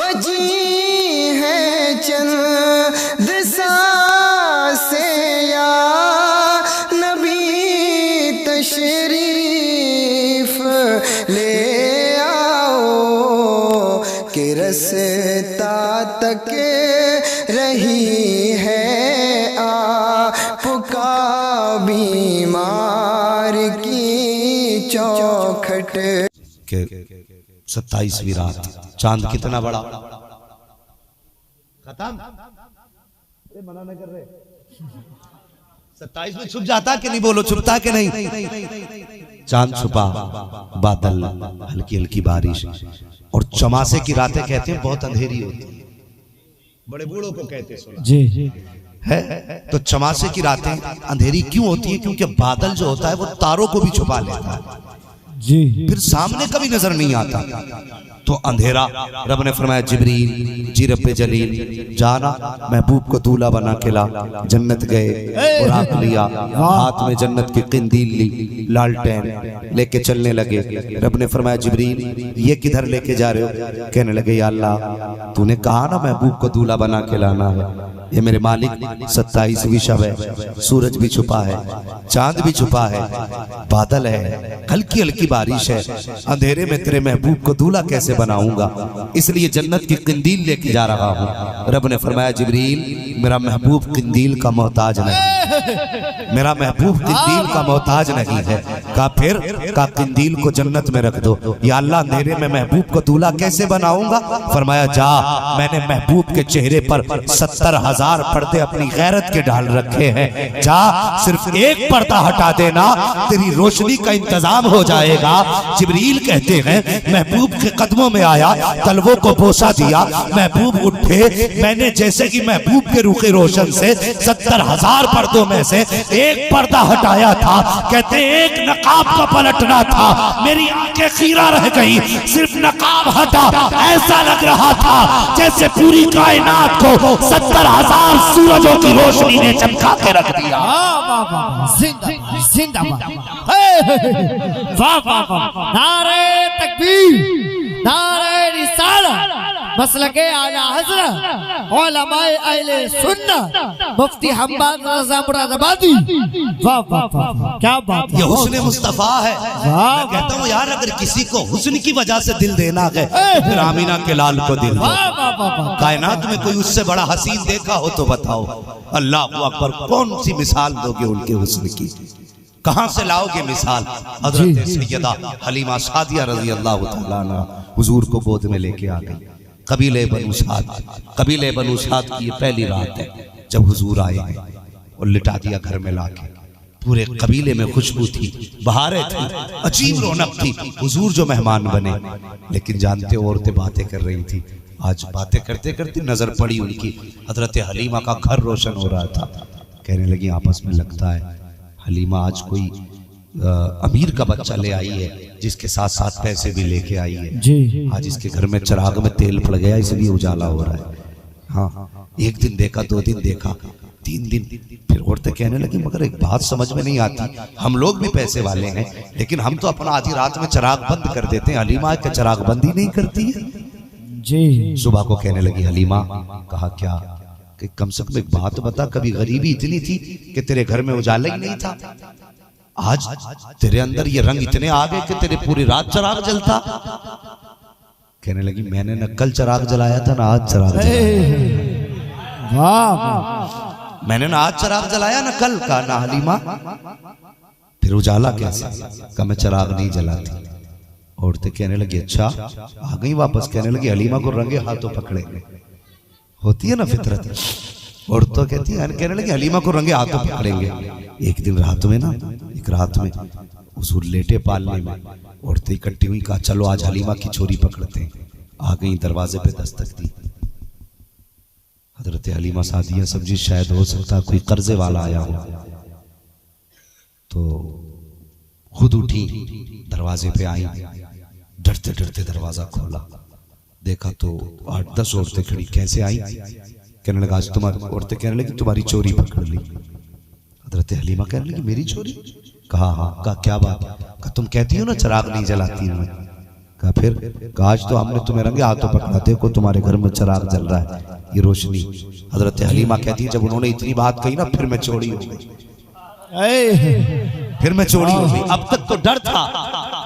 बजी है चंद सांसे या नबी तशरीफ ले आओ कि रस्ता तक रही है आपका बीमार की चौखट। 27वीं रात, चांद कितना बड़ा, खत्म मना नहीं कर रहे। 27 में छुप जाता कि नहीं, बोलो छुपता कि नहीं। चांद छुपा, बादल, हल्की हल्की बारिश, और चमासे की रातें कहते हैं बहुत अंधेरी होती है, बड़े बूढ़ों को कहते हैं जी है। तो चमासे की रातें अंधेरी क्यों होती है? क्योंकि बादल जो होता है वो तारों को भी छुपा लेता है जी, फिर सामने कभी नजर नहीं आता, तो अंधेरा। रब ने फरमाया जिब्रील जी रब्बे जलील जाना, महबूब को दूल्हा बना के ला। जन्नत गए, बुराक लिया, हाथ में जन्नत की किंदील ली, लालटेन लेके चलने लगे। रब ने फरमाया जिब्रील ये किधर लेके जा रहे हो? कहने लगे या अल्लाह तूने कहा ना महबूब को दूल्हा बना के लाना है। ये मेरे मालिक 27वीं शब है, सूरज भी छुपा है, चांद भी छुपा है, बादल है, हल्की हल्की बारिश है, अंधेरे में तेरे महबूब को दूल्हा कैसे बनाऊंगा? इसलिए जन्नत की किंदील लेके जा रहा हूँ। रब ने फरमाया जिब्रील मेरा महबूब किंदील का मोहताज नहीं, मेरा महबूब किंदील का मोहताज नहीं है। कहा फिर? कहा किंदील को जन्नत में रख दो। या अल्लाह अंधेरे में महबूब को दूल्हा कैसे बनाऊंगा? फरमाया जा, मैंने महबूब के चेहरे पर 70,000 पर्दे अपनी गैरत के डाल रखे हैं, जा सिर्फ एक पर्दा हटा देना, तेरी रोशनी का इंतजाम हो जाएगा। जिब्रील कहते हैं महबूब के कदमों में आया, तलवों को बोसा दिया, महबूब उठे, मैंने जैसे कि महबूब के रूखे रोशन से 70,000 पर्दों में से एक पर्दा हटाया था। कहते एक नकाब का पलटना था, मेरी आंखें खीरा रह गई, सिर्फ नकाब हटा, ऐसा लग रहा था जैसे पूरी कायनात को 70,000 सूरजों की रोशनी ने चमका के रख दिया। नारे तकबीर, नारे रिसालत, मसलके आला हज़रत, उलमाए अहले सुन्नत, मुफ्ती हम्माद रज़ा मुरादाबादी। वाह वाह वाह, क्या बात है, ये हुस्न मुस्तफा है। मैं कहता हूँ यार अगर किसी को हुस्न की वजह से दिल देना है तो फिर आमीना के लाल को दिल दो। कायनात में कोई उससे बड़ा हसीन देखा हो तो बताओ। अल्लाह अकबर, कौन सी मिसाल दोगे उनके हुस्न की? कहां से लाओगे मिसाल? हजरत सैयदा हलीमा सादिया रजी अल्लाह तआला अन्हा हुजूर को गोद में लेके आ गई। कबीले बनु साद की ये पहली रात है जब हुजूर आए और लिटा दिया घर में लाके। पूरे कबीले में खुशबू थी, बहारें थी, अजीब रौनक थी। हुजूर जो मेहमान बने, लेकिन जानते हो औरतें बातें कर रही थी। आज बातें करते करते नजर पड़ी उनकी, हजरत हलीमा का घर रोशन हो रहा था। कहने लगी आपस में, लगता है हलीमा आज कोई अमीर का बच्चा ले आई है, जिसके साथ साथ पैसे भी लेके आई है जी। आज इसके घर में चिराग में तेल पड़ गया, इसलिए उजाला हो रहा है। हाँ, एक दिन देखा, 2 दिन देखा, 3 दिन, फिर औरतें कहने लगी मगर एक बात समझ में नहीं आती, हम लोग भी पैसे वाले हैं लेकिन हम तो अपना आधी रात में चिराग बंद कर देते हैं, हलीमा का चिराग बंदी नहीं करती है जी। सुबह को कहने लगी हलीमा, कहा क्या कि कम से कम एक बात बता, कभी गरीबी इतनी थी कि तेरे घर में उजाला ही नहीं था, आज तेरे अंदर ये रंग इतने आ गए कि तेरे पूरी रात चिराग जलता। कहने लगी मैंने न कल चिराग जलाया था ना आज चिराग जलाया। वाह, मैंने ना आज चिराग जलाया ना कल का, ना हलीमा फिर उजाला कैसे? का मैं चिराग नहीं जलाती। औरतें कहने लगी अच्छा आ गई वापस। कहने लगी हलीमा को रंगे हाथों पकड़ेंगे, होती है ना फितरत। और तो कहती है, कहने लगी हलीमा को रंगे हाथों पकड़ेंगे। एक दिन रात में ना, एक रात में हुजूर लेटे पालने में, औरतें इकट्ठी हुई, कहा चलो आज हलीमा की चोरी पकड़ते हैं। आ गई, दरवाजे पे दस्तक दी। हजरत हलीमा सादिया समझी शायद हो सकता कोई कर्जे वाला आया हो, तो खुद उठी, दरवाजे पे आई, डरते डरते दरवाजा खोला, देखा तो 8-10 औरतें खड़ी। कैसे आई? कहने लगा आज तुम्हारी, औरतें कहने लगी तुम्हारी चोरी पकड़ ली। हजरत हलीमा कहने लगी मेरी चोरी? कहा हाँ। कहा क्या बात? कहा तुम कहती हो ना चिराग नहीं जलाती मैं। कहा फिर? कहा आज तो हमने तुम्हें रंगे हाथों पकड़ा, देखो तुम्हारे घर में चिराग जल रहा है, ये रोशनी। हजरत हलीमा कहती है जब उन्होंने इतनी बात कही ना फिर मैं चौड़ी हो गई, फिर मैं चौड़ी हो गई। अब तक तो डर था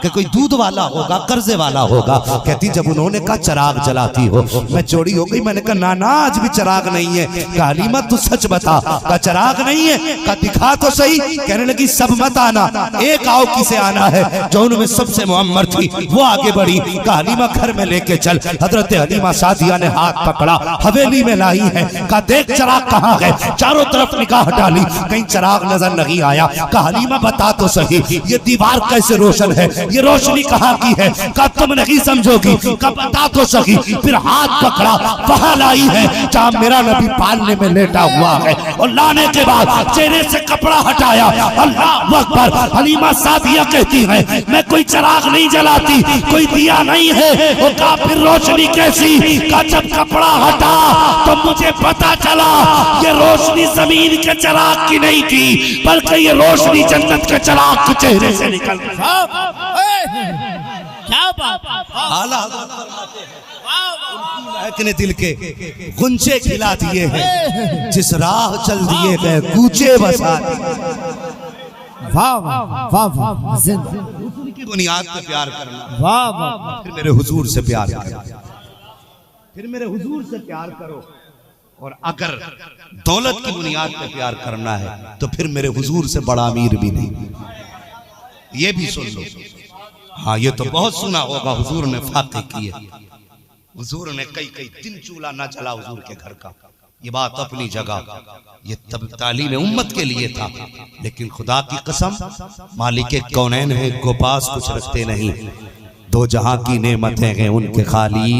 कि कोई दूध वाला होगा, कर्जे वाला होगा। कहती जब उन्होंने कहा चिराग जलाती हो, मैं चौड़ी हो गई। मैंने कहा ना ना आज भी चिराग नहीं है। कहा हलीमा तू सच बता। कहा चिराग नहीं है। कहा दिखा तो सही। कहने लगी सब मत आना, एक आओ किसे आना है। जो उनमें सबसे मुअम्मर थी वो आगे बढ़ी। कहा हलीमा घर में लेके चल। हजरत हलीमा सादिया ने हाथ पकड़ा, हवेली में लाई है। कहा देख चिराग कहाँ है। चारों तरफ निगाह डाली, कहीं चिराग नजर नहीं आया। कहा हलीमा बता तो सही ये दीवार कैसे रोशन है, ये रोशनी कहाँ की है। कहा तुम नहीं समझोगी। कहा बता तो सही। फिर हाथ पकड़ा, वहां लाई है जहां मेरा नबी पालने में लेटा हुआ है। और लाने के बाद चेहरे से कपड़ा हटाया। अल्लाह अकबर। हलीमा सादिया कहती है मैं कोई चिराग नहीं जलाती, कोई दिया नहीं है। वो कहा फिर रोशनी कैसी। कहा जब कपड़ा हटा तो मुझे पता चला ये रोशनी जमीन के चिराग की नहीं थी, बल्कि ये रोशनी जन्नत के चिराग के चेहरे से निकल गई। क्या बात। महकने दिल के गुंजे खिला दिए हैं, जिस राह चल दिए गए कूचे बसा दिए। वाह वाह वाह वाह। की बुनियाद पे प्यार करना। वाह वाह। फिर मेरे हुजूर से प्यार करो, फिर मेरे हुजूर से प्यार करो। और अगर दौलत की बुनियाद पे प्यार करना है तो फिर मेरे हुजूर से बड़ा अमीर भी नहीं। ये भी सुन लो। हाँ ये तो बहुत सुना होगा, हुजूर ने फाके किए, हुजूर ने कई कई दिन चूल्हा ना जला हुजूर के घर का। ये बात अपनी जगह, ये तब तालीम उम्मत के लिए था। लेकिन खुदा की कसम मालिक कौनैन है को पास कुछ रखते नहीं। दो जहां की नेमतें हैं उनके खाली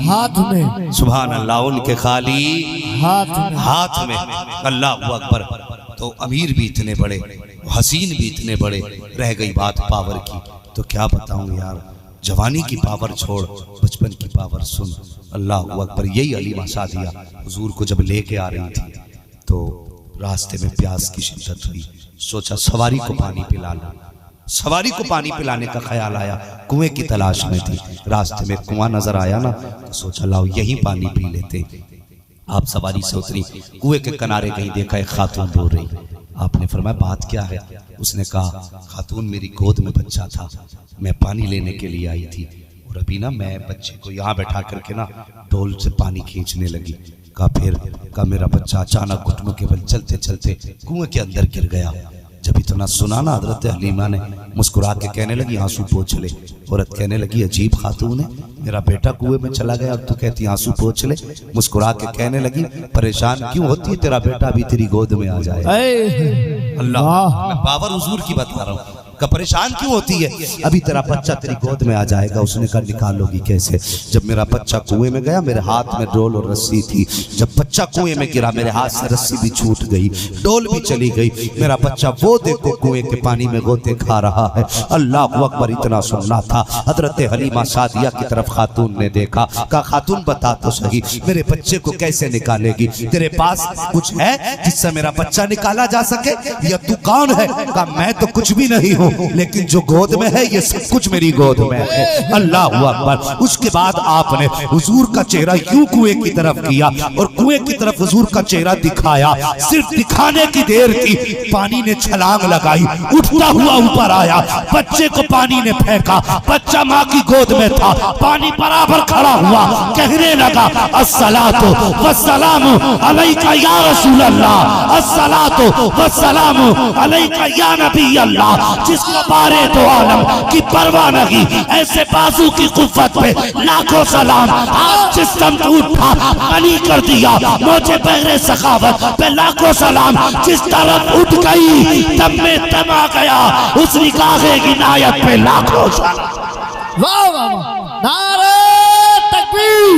हाथ में। सुभान अल्लाह। उनके खाली हाथ में। अल्लाह अकबर। तो अमीर भी इतने बड़े, हसीन भी इतने बड़े। रह गई बात पावर की, तो क्या बताऊं यार। जवानी की पावर छोड़, बचपन की पावर सुन। अल्लाह अकबर। यही हलीमा सादिया हुजूर को जब लेके आ रही थी तो रास्ते में प्यास की शिद्दत हुई। सोचा सवारी को पानी पिला लो। सवारी को पानी पिलाने का ख्याल आया, कुएं की तलाश में थी। रास्ते में कुआं नजर आया ना, तो सोचा लाओ यहीं पानी पी लेते। आप सवारी से उतरी, कुएं के किनारे कहीं देखा एक खातून रो रही। आपने फरमाया बात क्या है। उसने कहा खातून मेरी गोद में बच्चा था, मैं पानी लेने के लिए आई थी और अभी ना मैं बच्चे को यहाँ बैठा करके ना डोल से पानी खींचने लगी। कहा फिर? कहा मेरा बच्चा अचानक घुटनों के बल चलते चलते कुएं के अंदर गिर गया। जब इतना सुना ना हजरत हलीमा ने मुस्कुरा के कहने लगी आंसू पोंछ ले। औरत कहने लगी अजीब खातून है, मेरा बेटा कुएं में चला गया और तू कहती आंसू पोंछ ले। मुस्कुरा के कहने लगी परेशान क्यों होती है, तेरा बेटा भी तेरी गोद में आ जाए। अल्लाह, मैं पावर हुजूर की बता रहा हूँ। का परेशान क्यों होती है, अभी तेरा बच्चा तेरी गोद में आ जाएगा। उसने कहा निकालोगी कैसे? जब मेरा बच्चा कुएं में गया मेरे हाथ में डोल और रस्सी थी। जब बच्चा कुएं में गिरा मेरे हाथ से रस्सी भी छूट गई, डोल भी चली गई। मेरा बच्चा वो देखो कुएं के पानी में गोते खा रहा है। अल्लाह अकबर। इतना सुनना था। हजरत हलीमा सादिया की तरफ खातून ने देखा। कहा खातून बता तो सही मेरे बच्चे को कैसे निकालेगी? तेरे पास कुछ है जिससे मेरा बच्चा निकाला जा सके, या तू कौन है? कहा मैं तो कुछ भी नहीं हूँ, लेकिन जो गोद में है ये सब कुछ मेरी गोद में है। अल्लाह अकबर। उसके बाद आपने हुजूर का चेहरा यूं कुएं की तरफ किया और कुएं की तरफ हुजूर का चेहरा दिखाया। सिर्फ दिखाने की देर थी, पानी ने छलांग लगाई, उठता हुआ ऊपर आया, बच्चे को पानी ने फेंका। बच्चा माँ की गोद में था, पानी बराबर खड़ा हुआ, कहने लगा अस्सलातु वस्सलामु अलैका या रसूल अल्लाह, अस्सलातु वस्सलामु अलैका या नबी अल्लाह। जिसको बारे तो आलम की परवाह नहीं, ऐसे बाजू की कुव्वत पे लाखों सलाम। आज जिस्म उठा बनी कर दिया, मुझे बहरे सखावत पे लाखों सलाम। जिस तरफ उठ गई तब में तम आ गया, उस निगाहे की नायत पे लाखों सलाम। वाह वाह वाह। नारे तकबीर,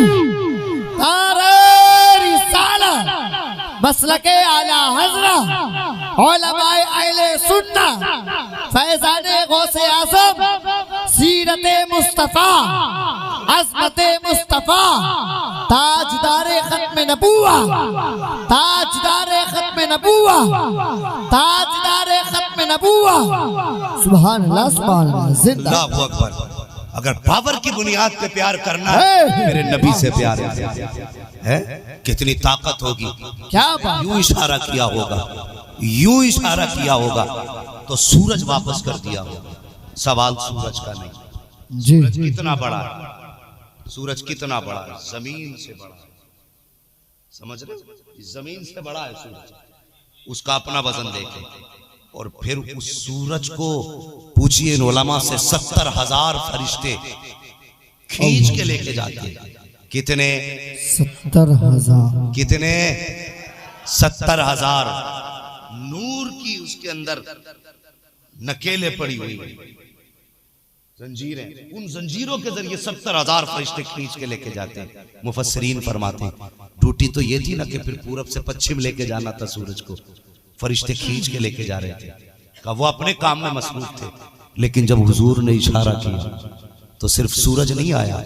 नारे रिसालत, मसलके आला हज़रत, उलमाए अहले सुन्नत, फैज़ाने गौसे आज़म, सीरते मुस्तफ़ा, अज़मते मुस्तफ़ा, ताजदारे खत्म नबुव्वा, ताजदारे खत्म नबुव्वा, ताजदारे खत्म नबुव्वा। सुभान अल्लाह, सुभान अल्लाह। जिंदा। अल्लाहु अकबर। अगर पावर की बुनियाद पे प्यार करना है मेरे नबी से प्यार है। कितनी ताकत होगी। क्या बात। यूं इशारा किया होगा, यूं इशारा किया होगा तो सूरज वापस कर दिया होगा। सवाल सूरज का नहीं, जी सूरज कितना बड़ा है, सूरज कितना बड़ा है, जमीन से बड़ा है। समझ रहे हो, जमीन से बड़ा है सूरज। उसका अपना वजन देखें और फिर उस सूरज को पूछिए इन उलमा से 70,000 फरिश्ते खींच के लेके जाते हैं। कितने? 70,000। कितने? 70,000। नूर की उसके अंदर नकेले पड़ी हुई जंजीरें, उन जंजीरों के जरिए 70,000 फरिश्ते खींच के लेके जाते हैं। मुफस्सिरीन फरमाते हैं ड्यूटी तो ये थी ना कि फिर पूरब से पश्चिम लेके जाना था सूरज को, फरिश्ते खींच के लेके जा रहे थे। का वो अपने काम में मसरूफ थे, लेकिन जब हुजूर ने इशारा किया तो सिर्फ सूरज नहीं आया,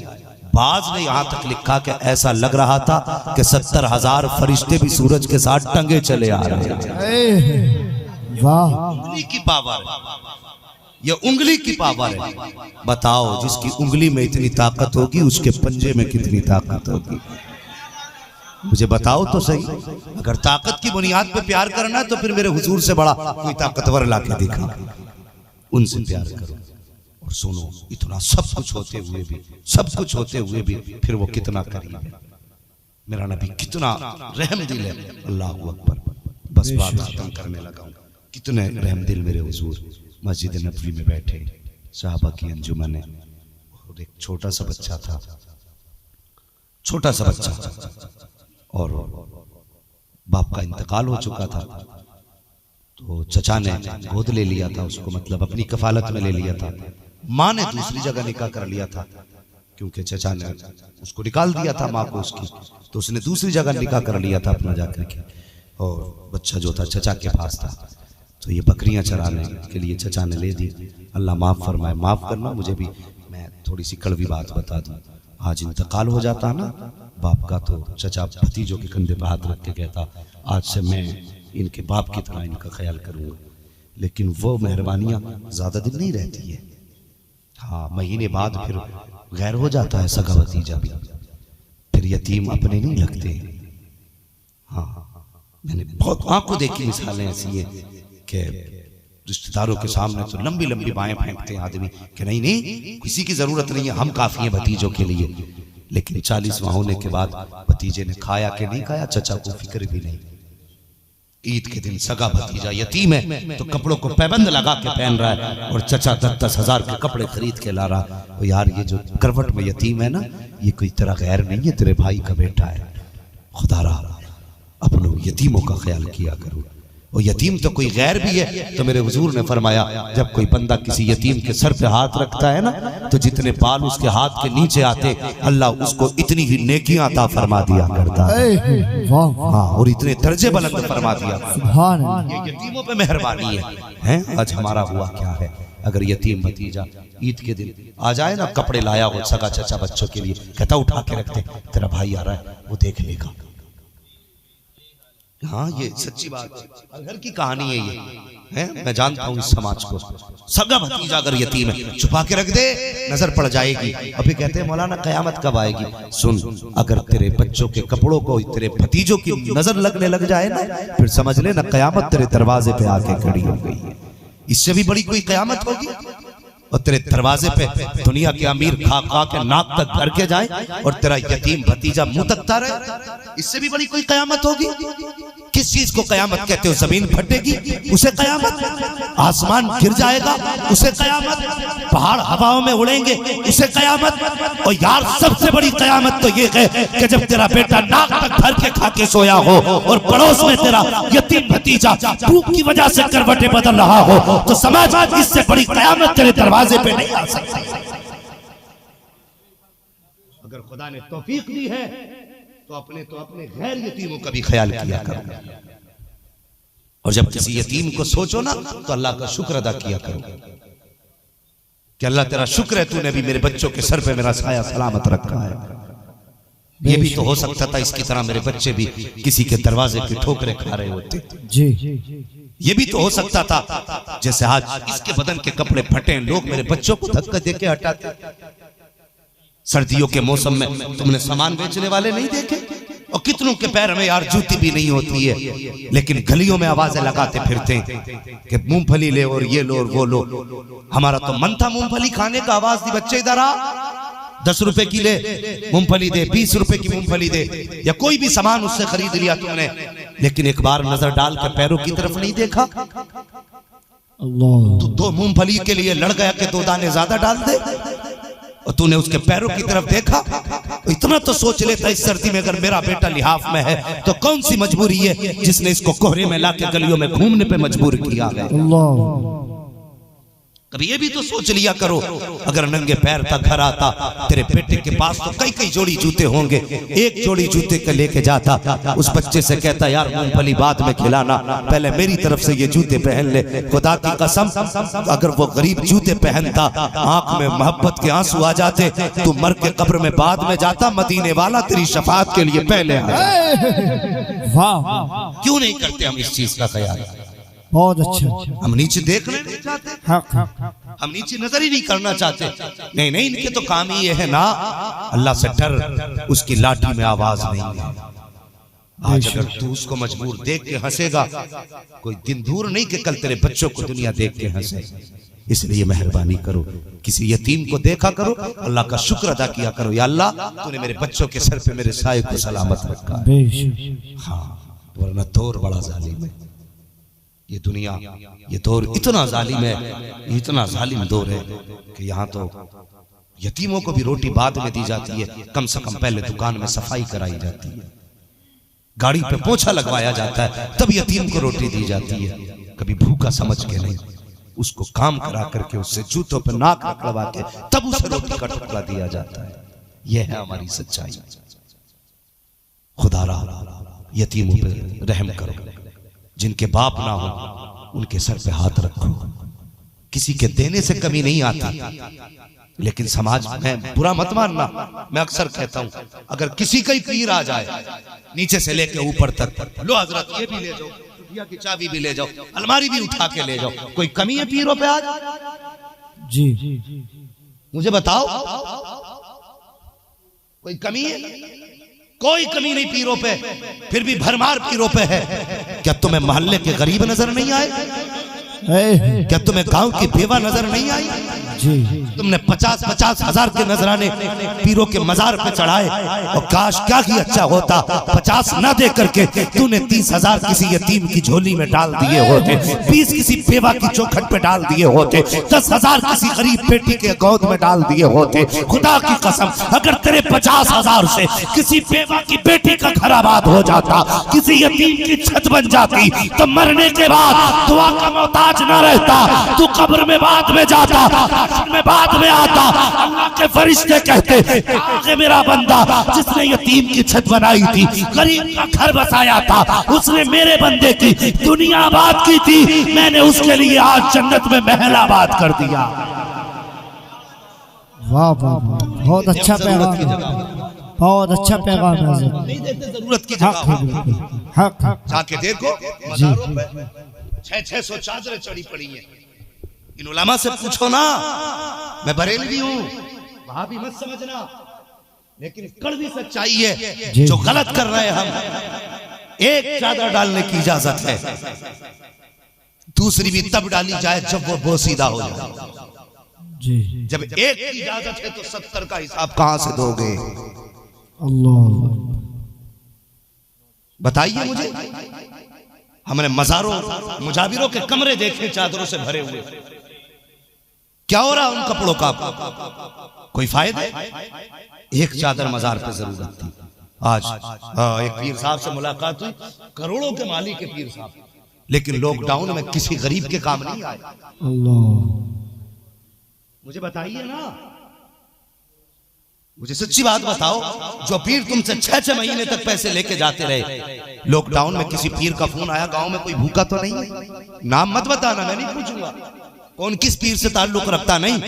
बाज ने यहां तक लिखा कि ऐसा लग रहा था कि 70,000 फरिश्ते भी सूरज के साथ टंगे चले आ रहे थे। वाह, उंगली की पावर है, ये उंगली की पावर है। बताओ जिसकी उंगली में इतनी ताकत होगी उसके पंजे में कितनी ताकत होगी। मुझे बताओ तो सही। अगर ताकत की बुनियाद पे प्यार करना है तो फिर मेरे हुजूर से बड़ा कोई ताकतवर लाके दिखा, उनसे प्यार करो। और सुनो, इतना सब कुछ होते हुए भी, सब कुछ होते हुए भी फिर वो कितना करीब है। मेरा नबी कितना रहम दिल है। अल्लाह अकबर। बस बात खत्म करने लगा। कितने रहम दिल मेरे हुजूर। मस्जिद नबवी में बैठे, सहाबा की अंजुमन है, और एक छोटा सा बच्चा था, छोटा सा बच्चा, और बाप का इंतकाल हो चुका था। तो चचा ने गोद ले लिया था उसको, मतलब अपनी कफालत में ले लिया था। माँ ने दूसरी जगह निकाह कर लिया था, क्योंकि चचा ने उसको निकाल दिया था माँ को उसकी, तो उसने दूसरी जगह निकाह कर लिया था अपना जाकर के। और बच्चा जो था चचा के पास था, तो ये बकरियां चराने के लिए चचा ने ले दी। अल्लाह माफ़ फरमाए, माफ़ करना मुझे भी, मैं थोड़ी सी कड़वी बात बता दूं। आज इंतकाल हो जाता ना बाप का, तो चचा भतीजों के कंधे पर हाथ रख के कहता आज से मैं इनके बाप की तरह इनका ख्याल करूँगा। लेकिन वो मेहरबानियाँ ज़्यादा दिन नहीं रहती है। हाँ, महीने बाद फिर गैर हो जाता है सगा भतीजा भी, फिर यतीम अपने नहीं लगते। हाँ, मैंने बहुत आंखों देखी मिसालें ऐसी हैं कि रिश्तेदारों के सामने तो लंबी लंबी बाएं फेंकते हैं आदमी कि नहीं नहीं किसी की जरूरत नहीं है, हम काफी हैं भतीजों के लिए। लेकिन 40वां होने के बाद भतीजे ने खाया कि नहीं खाया चचा को फिक्र भी नहीं। ईद के दिन सगा भतीजा यतीम है तो कपड़ों को पैबंद लगा के पहन रहा है, और चचा 10-10 हजार के कपड़े खरीद के ला रहा। तो यार ये जो करवट में यतीम है ना, ये कोई तेरा गैर नहीं है, तेरे भाई का बेटा है। खुदारा अपनों यतीमों का ख्याल किया करो। और यतीम तो कोई गैर भी है, तो मेरे हुजूर ने फरमाया जब कोई बंदा किसी यतीम के सर पे हाथ रखता है ना, तो जितने बाल उसके हाथ के नीचे आते अल्लाह उसको इतनी ही नेकियां अता फरमा दिया करता है। हाँ, और इतने दर्जे बुलंद फरमा दिया। ये यतीमों पे मेहरबानी है। आज हमारा हुआ क्या है, अगर यतीम भतीजा ईद के दिन आ जाए ना, कपड़े लाया हो सगा चचा बच्चों के लिए, कहता उठा के रखते, तेरा भाई आ रहा है वो देख लेगा। हाँ, ये सच्ची बात है, घर की कहानी है ये, है? मैं जानता हूँ इस समाज को। सगा भतीजा अगर यतीम है छुपा के रख दे, नजर पड़ जाएगी। अभी कहते हैं मौलाना कयामत कब आएगी। सुन, अगर तेरे बच्चों के कपड़ों को तेरे भतीजों की नजर लगने लग जाए ना, फिर समझ ले ना कयामत तेरे दरवाजे पे आके खड़ी हो गई है। इससे भी बड़ी कोई कयामत होगी। और तेरे दरवाजे पे दुनिया के अमीर खा खा के नाक तक भर के जाए और तेरा यतीम भतीजा मुंह तकता रहे, इससे भी बड़ी कोई कयामत होगी। किस चीज को कयामत कहते हो? जमीन फटेगी उसे कयामत, आसमान गिर जाएगा उसे कयामत, पहाड़ हवाओं में उड़ेंगे उसे कयामत। और यार सबसे बड़ी कयामत तो ये है कि जब तेरा बेटा नाक तक भर के खा के सोया हो और पड़ोस में तेरा यतीम भतीजा भूख की वजह से करवटें बदल रहा हो, तो समाज इससे बड़ी कयामत तेरे दरवाजे पे नहीं आ सकती। अगर खुदा ने तौफीक दी है तो अपने गैर यतीमों का भी ख्याल किया करो। और जब किसी यतीम को सोचो ना, तो अल्लाह का शुक्र अदा किया करो कि अल्लाह तेरा शुक्र है, तूने भी मेरे बच्चों के सर पे मेरा साया सलामत रखा है। ये भी तो हो सकता था इसकी तरह मेरे बच्चे भी किसी के दरवाजे की ठोकरें खा रहे होते जी। ये भी तो हो सकता था जैसे आज इसके बदन के कपड़े फटे, लोग मेरे बच्चों को धक्का देके हटाते, सर्दियों के मौसम में तुमने सामान बेचने वाले नहीं देखे? और कितनों के पैर में यार जूती भी नहीं होती है, लेकिन गलियों में आवाजें लगाते फिरते हैं कि मूंगफली ले और ये लो और वो लो। हमारा तो मन था मूंगफली खाने का, आवाज दी बच्चे इधर आ, 10 रुपए की ले मूंगफली दे, 20 रुपए की मूंगफली दे, या कोई भी सामान उससे खरीद लिया तुमने, लेकिन एक बार नजर डाल के पैरों की तरफ नहीं देखा। अल्लाह, तू 2 मूंगफली के लिए लड़ गया कि 2 दाने ज्यादा डाल दे, और तूने उसके पैरों की तरफ देखा। इतना तो सोच लेता, इस सर्दी में अगर मेरा बेटा लिहाफ में है तो कौन सी मजबूरी है जिसने इसको कोहरे में लाके गलियों में घूमने पे मजबूर किया है। अल्लाह, कभी ये भी तो सोच लिया करो, अगर नंगे पैर तक घर आता तेरे बेटे के पास तो कई कई जोड़ी जूते होंगे, एक जोड़ी जूते के लेके जाता, उस बच्चे से कहता यार मूंगफली बाद में खिलाना, पहले मेरी तरफ से ये जूते पहन ले। खुदा की कसम, अगर वो गरीब जूते पहनता, आंख में मोहब्बत के आंसू आ जाते, तू मर के कब्र में बाद में जाता, मदीने वाला तेरी शफाअत के लिए पहले आ जाता। वाह, क्यों नहीं करते हम इस चीज का ख्याल? बहुत अच्छा। हम नीचे देखना नहीं चाहते, हम नीचे नजर ही नहीं करना चाहते। नहीं नहीं, इनके तो काम ही ये है ना, अल्लाह से डर, उसकी लाठी में आवाज नहीं है। आज अगर तू उसको मजबूर देख के हंसेगा, कोई दिन दूर नहीं कि कल तेरे बच्चों को दुनिया देख के हंसे। इसलिए मेहरबानी करो, किसी यतीम को देखा करो, अल्लाह का शुक्र अदा किया करो, या अल्लाह तूने मेरे बच्चों के सर पे मेरे साए को सलामत रखा है। हाँ, वरना दौर बड़ा जालिम है ये दुनिया, ये दौर इतना जालिम है, इतना जालिम दौर है कि यहाँ तो यतीमों को भी रोटी बाद में दी जाती है, कम से कम पहले दुकान में सफाई कराई जाती है, गाड़ी पे पोछा लगवाया जाता है, तब यतीम को रोटी दी जाती है। कभी भूखा समझ के नहीं, उसको काम करा करके उससे जूतों पे नाक रखवा के तब उसे रोटी का टुकड़ा दिया जाता है। यह है हमारी सच्चाई। खुदा यतीमों पे रहम करो, जिनके बाप ना हो उनके सर पे हाथ रखो। किसी के देने से कमी नहीं आती, लेकिन समाज में बुरा मत मानना। मैं अक्सर कहता हूं, अगर किसी का ही पीर आ जाए नीचे से लेके ऊपर तक, लो हजरत ये भी ले जाओ, कुटिया की चाबी भी ले जाओ, अलमारी भी उठा के ले जाओ, कोई कमी है पीरों पे आज? जी, मुझे बताओ, कोई कमी है? कोई कमी नहीं पीरों पे, फिर भी भरमार पीरों पे है। क्या तुम्हें मोहल्ले के गरीब नजर नहीं आए? क्या तुम्हें गांव की बेवा नजर नहीं आई? जी, तुमने 50-50 हजार के नजराने पीरों के मजार पे चढ़ाए, और काश क्या ही अच्छा होता 50 ना दे करके तूने 30,000 किसी यतीम की झोली में डाल दिए होते, 20 किसी बेवा की चौखट पे डाल दिए होते, 10,000 किसी गरीब बेटी के गोद में डाल दिए होते। खुदा की कसम, अगर तेरे 50,000 से किसी बेवा की बेटी का घर आबाद हो जाता, किसी यतीम की छत बन जाती, तो मरने के बाद दुआ का मोहताज न रहता, तू कब्र में बाद में जाता, में बाद में आता, अल्लाह के फरिश्ते कहते आगे मेरा बंदा जिसने यतीम की छत बनाई थी, गरीब का घर बसाया था, उसने मेरे बंदे की दुनिया आबाद की थी, मैंने उसके लिए आज जन्नत में महल आबाद कर दिया। वाह वाह, बहुत अच्छा पैगाम, बहुत अच्छा पैगाम है। नहीं देते जरूरत की जगह, हक जाके देखो मज़ारों पे 600 चादरें चढ़ी पड़ी हैं। इन उलमा से पूछो ना, मैं बरेलवी हूं, वहां भी मत समझना, लेकिन कड़वी सच्चाई है जो गलत कर रहे हैं हम। एक चादर डालने की इजाजत है, दूसरी भी तब डाली जाए जब वो बोसीदा हो जाए। जी, जब एक की इजाजत है तो 70 का हिसाब कहां से दोगे? अल्लाह, बताइए मुझे। हमने मजारों मुजाबिरों के कमरे देखे चादरों से भरे हुए, क्या हो रहा उन कपड़ों का? कोई फायदा? एक चादर मजार पे जरूरत थी। आज एक पीर साहब से मुलाकात हुई, करोड़ों के मालिक के पीर साहब, लेकिन लॉकडाउन में किसी गरीब के काम नहीं आए। अल्लाह, मुझे बताइए ना, मुझे सच्ची बात बताओ, जो पीर तुमसे 6-6 महीने तक पैसे लेके जाते रहे, लॉकडाउन में किसी पीर का फोन आया गांव में कोई भूखा तो नहीं है? नाम मत बताना, मैं नहीं पूछूंगा कौन किस पीर से ताल्लुक रखता, नहीं,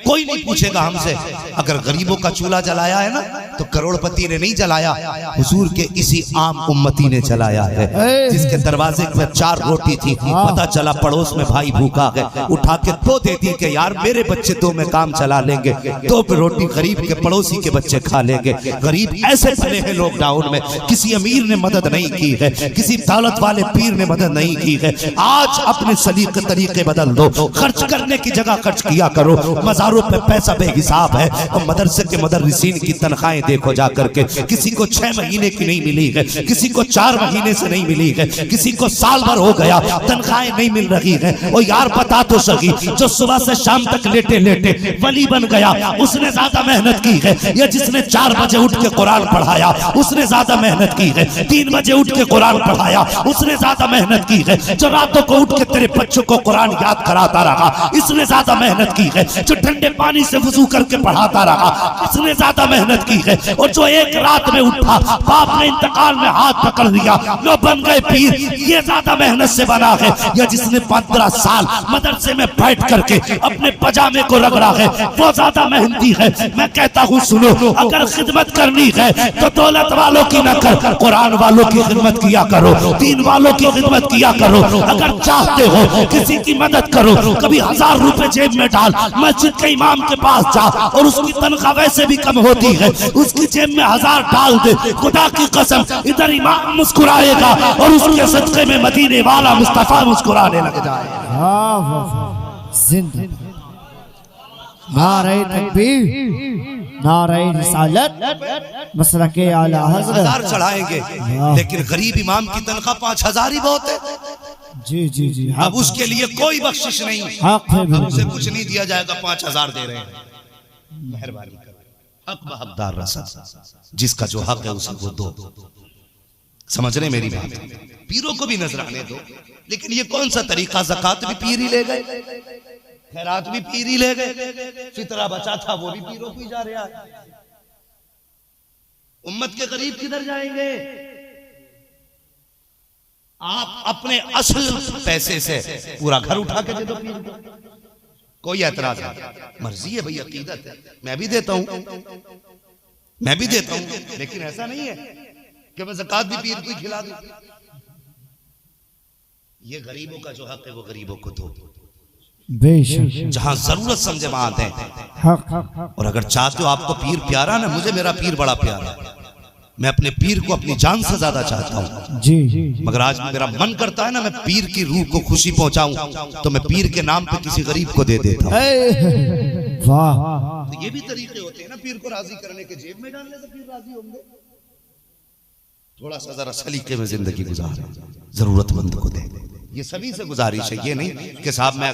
कोई नहीं पूछेगा हमसे। अगर गरीबों का चूल्हा जलाया है ना, तो करोड़पति ने नहीं जलाया, हुजूर के इसी आम उम्मती ने जलाया है, जिसके दरवाजे पर 4 रोटी थी, पता चला पड़ोस में भाई भूखा है, उठा के 2 दे दी कि यार मेरे बच्चे 2 में काम चला लेंगे, 2 रोटी गरीब के पड़ोसी के बच्चे खा लेंगे। गरीब ऐसे पड़े हैं लॉकडाउन में, किसी अमीर ने मदद नहीं की है, किसी दौलत वाले पीर ने मदद नहीं की है। आज अपने सलीके तरीके बदल दो, खर्च करने की जगह खर्च किया करो। मज़ारों पे पैसा बेहिसाब है और मदरसे के मदरसीन की तनख्वाहें देखो जा करके, किसी को 6 महीने की नहीं मिली है, किसी को 4 महीने से नहीं मिली है, किसी को साल भर हो गया तनख्वाहें नहीं मिल रही है। और यार बता तो सही, जो सुबह से शाम तक लेटे लेटे वली बन गया उसने ज्यादा मेहनत की है, या जिसने 4 बजे उठ के कुरान पढ़ाया उसने ज्यादा मेहनत की है, 3 बजे उठ के कुरान पढ़ाया उसने ज्यादा मेहनत की है, जो रातों को उठ के तेरे बच्चों को कुरान याद कराता रहा इसने ज्यादा मेहनत की है, जो ठंडे पानी से वुजू करके पढ़ाता रहा इसने ज्यादा मेहनत की है, और जो एक रात में उठा बाप ने इंतकाल में हाथ पकड़ लिया लो बन गए पीर, ये ज्यादा मेहनत से बना है, या जिसने 15 साल मदरसे में बैठ करके अपने पजामे को रगड़ा है वो ज्यादा मेहनती है। मैं कहता हूँ सुनो, अगर खिदमत करनी है तो दौलत वालों की न कर, कुरान वालों की खिदमत किया करो, दीन वालों की खिदमत किया करो। अगर चाहते हो किसी की मदद करो, कभी 1000 रुपए जेब में डाल, मस्जिद के इमाम के पास जा और उसकी तनख्वाह वैसे भी कम होती है, उसकी जेब में 1000 डाल दे, खुदा की कसम इधर इमाम मुस्कुराएगा और उसके सदके में मदीने वाला मुस्तफा मुस्कुराने लग जाएगा। नारे तकबीर, नारे रिसालत, मसलके आला हज़रत। 1000 चढ़ाएंगे लेकिन गरीब इमाम की तनख्वाह 5000 ही बहुत है। जी जी जी, अब उसके लिए कोई बख्शिश नहीं, हक है, उसे कुछ नहीं दिया जाएगा, 5000 दे रहे हैं, मेहरबानी करो, हक बहकदार रसा, जिसका जो हक है उसे वो दो। समझ रहे मेरी बात? पीरों को भी नजराने दो, लेकिन ये कौन सा तरीका, ज़कात भी पीर ही ले गए, खैरात भी पीर ही ले गए, फितरा बचा था वो भी पीरों को ही जा रहा है। उम्मत के गरीब किधर जाएंगे? आप अपने असल पैसे से पूरा घर उठा के दे दो पीर को, कोई एतराज नहीं, मर्जी है भाई, अकीदत है, मैं भी देता हूं, मैं भी देता हूं, लेकिन ऐसा नहीं है कि मैं ज़कात भी पीर को ही खिला दूं। ये गरीबों का जो हक है वो गरीबों को दो, बेशक जहां जरूरत समझे वहां दें। हक। और अगर चाहते हो आपको पीर प्यारा ना, मुझे मेरा पीर बड़ा प्यारा है, मैं अपने पीर को अपनी जान से ज्यादा चाहता हूं, जी, मगर आज मेरा मन करता है ना मैं पीर की रूह को खुशी पहुंचाऊं, तो मैं पीर के नाम पे किसी गरीब को दे देता हूं। वाह, तो ये भी तरीके होते हैं ना पीर को राजी करने के, जेब में डालने से पीर राजी होंगे। थोड़ा सा जरा सलीके में जिंदगी गुजार, जरूरतमंद को दे, ये सभी से गुजारिश है। ये नहीं कि साहब मैं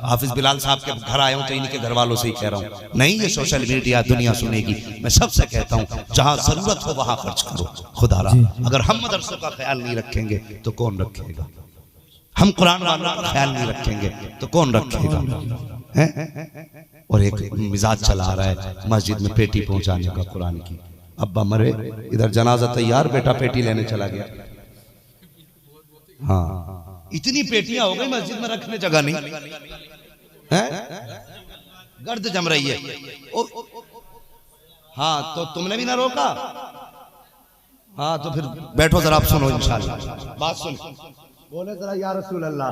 हाफिज बिलाल साहब के घर आया हूं तो इनके घर वालों से ही कह रहा हूं, नहीं, ये सोशल मीडिया दुनिया सुनेगी। मैं सबसे कहता हूं जहां जरूरत हो वहां खर्च करो। खुदारा अगर हम मदरसों का ख्याल नहीं रखेंगे तो कौन रखेगा? हम कुरान वालों का ख्याल नहीं रखेंगे तो कौन रखेगा? और एक मिजाज चला आ रहा है मस्जिद में पेटी पहुंचाने का कुरान की, अब्बा मरे इधर जनाजा तैयार, बेटा पेटी लेने चला गया। हाँ, इतनी पेटियां हो गई मस्जिद में रखने जगह नहीं है, गर्द जम रही है। हाँ तो तुमने भी ना रोका, हाँ तो फिर बैठो जरा, आप सुनो इंशाल्लाह बात सुन, बोले जरा या रसूल अल्लाह।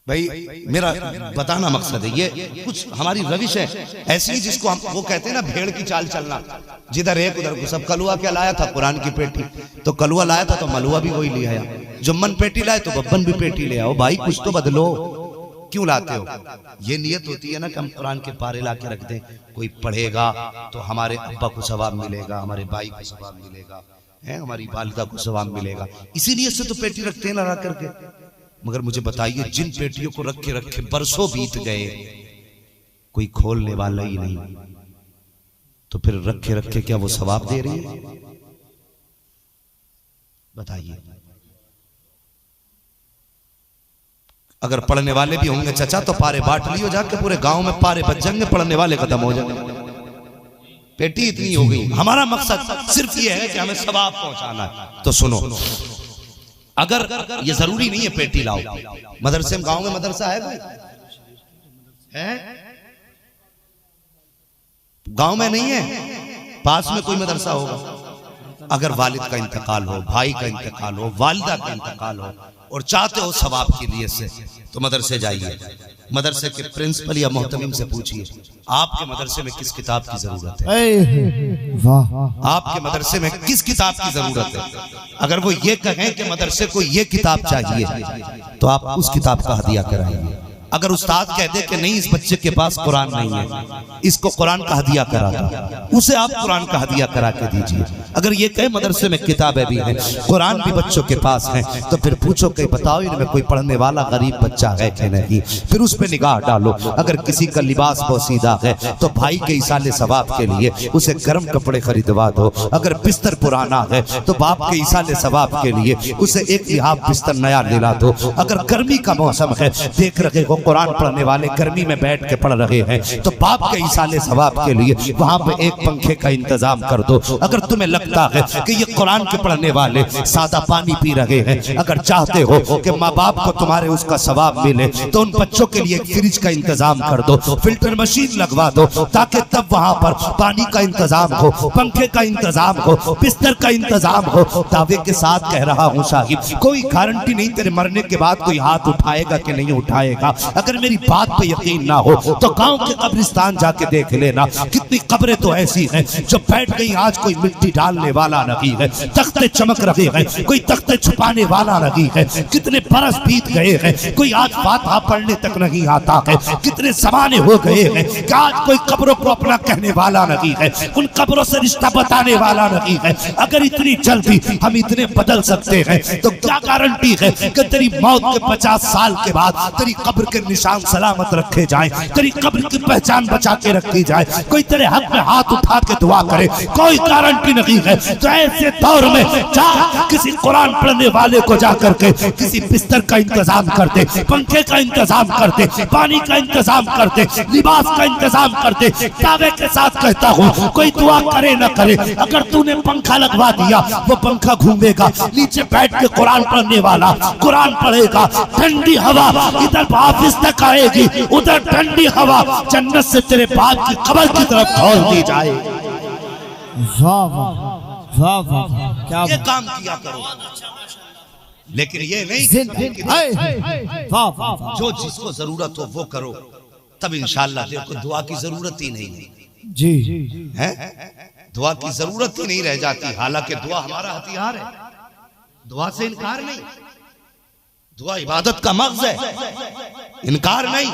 भाई मेरा बताना मकसद है, ये कुछ हमारी रविश है ऐसी जिसको हम वो कहते हैं ना भेड़ की चाल चलना, जिधर एक उधर को सब। कलुआ क्या लाया था? कुरान की पेटी। तो कलुआ लाया था तो मलुआ भी वही ले आया, जुम्मन पेटी लाए तो बब्बन भी पेटी ले आओ। भाई कुछ तो बदलो, क्यों लाते हो? ये नियत होती है ना कि हम कुरान के पारे ला के रख दें, कोई पढ़ेगा तो हमारे अब्बा को सवाब मिलेगा, हमारे भाई को सवाब मिलेगा, है हमारी वालिदा को सवाब मिलेगा, इसी नियत से तो पेटी रखते हैं ना ला करके। मगर मुझे बताइए, जिन पेटियों को रखे रखे बरसों बीत गए, कोई खोलने वाला ही नहीं, तो फिर रखे रखे क्या वो सवाब दे रही है? बताइए। अगर पढ़ने वाले भी होंगे चाचा तो पारे बांट लियो जाके, पूरे गांव में पारे बच जाएंगे, पढ़ने वाले खत्म हो जाएंगे। पेटी इतनी हो गई। हमारा मकसद सिर्फ ये है कि हमें सवाब पहुंचाना है। तो सुनो, अगर ये जरूरी नहीं है पेटी लाओ, मदरसे में, गांव में मदरसा है गांव में नहीं है, पास में कोई मदरसा होगा। अगर वालिद का इंतकाल हो, भाई का इंतकाल हो, वालिदा का इंतकाल हो और चाहते हो सवाब के लिए से, तो मदरसे जाइए। मदरसे के प्रिंसिपल या मोहतमिम से पूछिए आपके मदरसे में किस किताब की जरूरत है, आपके मदरसे में किस किताब की जरूरत है। अगर वो ये कहें कि मदरसे को ये किताब चाहिए तो आप उस किताब का हदिया कराइए। अगर उस्ताद कह दे कि नहीं इस बच्चे के पास कुरान नहीं है, इसको कुरान का हदिया करा दो, उसे आप कुरान का हदिया करा के दीजिए। अगर ये कहे मदरसे में किताबें भी हैं, कुरान भी बच्चों के पास है, तो फिर पूछो कि बताओ इनमें कोई पढ़ने वाला गरीब बच्चा है कि नहीं, फिर उस पर निगाह डालो। अगर किसी का लिबास पोसीदा है तो भाई के इसाले सवाब के लिए उसे गर्म कपड़े खरीदवा दो। अगर बिस्तर पुराना है तो बाप के इसाले सवाब के लिए उसे एक लिहाफ बिस्तर नया दिला दो। अगर गर्मी का मौसम है, देख रहे हो कुरान पढ़ने वाले गर्मी में बैठ के पढ़ रहे हैं, तो बाप के इसाले सवाब के लिए वहां पे एक पंखे का इंतजाम कर दो। अगर तुम्हें लगता है कि ये कुरान के पढ़ने वाले सादा पानी पी रहे हैं, अगर चाहते हो कि माँ बाप को तुम्हारे उसका सवाब मिले, तो उन बच्चों के लिए फ्रिज का इंतजाम कर दो, फिल्टर मशीन लगवा दो, ताकि तब वहां पर पानी का इंतजाम हो, पंखे का इंतजाम हो, बिस्तर का इंतजाम हो। दावे के साथ कह रहा हूँ साहिब, कोई गारंटी नहीं तेरे मरने के बाद कोई हाथ उठाएगा कि नहीं उठाएगा। अगर मेरी बात पे यकीन ना हो तो गांव के कब्रिस्तान जाके देख लेना, कितनी कब्रें तो ऐसी हैं जो बैठ गई, आज कोई मिट्टी डालने वाला नहीं है, तख्ते चमक रहे हैं, कोई तख्ते छुपाने वाला नहीं है। कितने बरस बीत गए हैं, कोई आज फातिहा पढ़ने तक नहीं आता है। कितने जमाने हो गए हैं कि आज कोई कब्रों को अपना कहने वाला नहीं है, उन कब्रों से रिश्ता बताने वाला नहीं है। अगर इतनी जल्दी हम इतने बदल सकते हैं तो क्या गारंटी है कि तेरी मौत के 50 साल के बाद तेरी कब्र के निशान सलामत रखे जाएं, तेरी कब्र की पहचान बचा के रखी जाए, कोई तेरे हक में हाथ उठा के दुआ करे, कोई गारंटी नहीं है। तो ऐसे दौर में जा किसी कुरान पढ़ने वाले को जा करके किसी बिस्तर का इंतजाम कर दे, पंखे का इंतजाम कर दे, पानी का इंतजाम कर दे, लिबास का इंतजाम कर दे। दावे के साथ कहता हूँ, कोई दुआ करे न करे, अगर तूने पंखा लगवा दिया वो पंखा घूमेगा, नीचे बैठ के कुरान पढ़ने वाला कुरान पढ़ेगा, ठंडी हवा इधर ऑफिस तक आएगी, उधर ठंडी हवा जन्नत से तेरे बाप की कब्र की तरफ खोल दी जाए। वाह वाह वाह वाह, क्या ये काम किया करो, लेकिन ये नहीं वाह वाह, जो जिसको जरूरत हो वो करो, तब इंशाअल्लाह देखो दुआ की जरूरत ही नहीं जी है, दुआ की जरूरत ही नहीं रह जाती। हालांकि दुआ हमारा हथियार है, दुआ से इनकार नहीं, दुआ इबादत का मग़ज़ है, इनकार नहीं।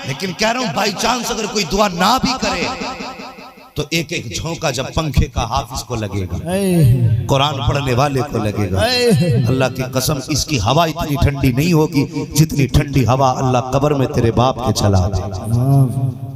लेकिन कह रहा हूं बाई चांस अगर कोई दुआ ना भी करे तो एक एक झोंका जब पंखे का हाफिज को लगेगा, कुरान पढ़ने वाले को लगेगा, अल्लाह की कसम इसकी हवा इतनी ठंडी नहीं होगी जितनी ठंडी हवा अल्लाह कब्र में तेरे बाप के चला दे।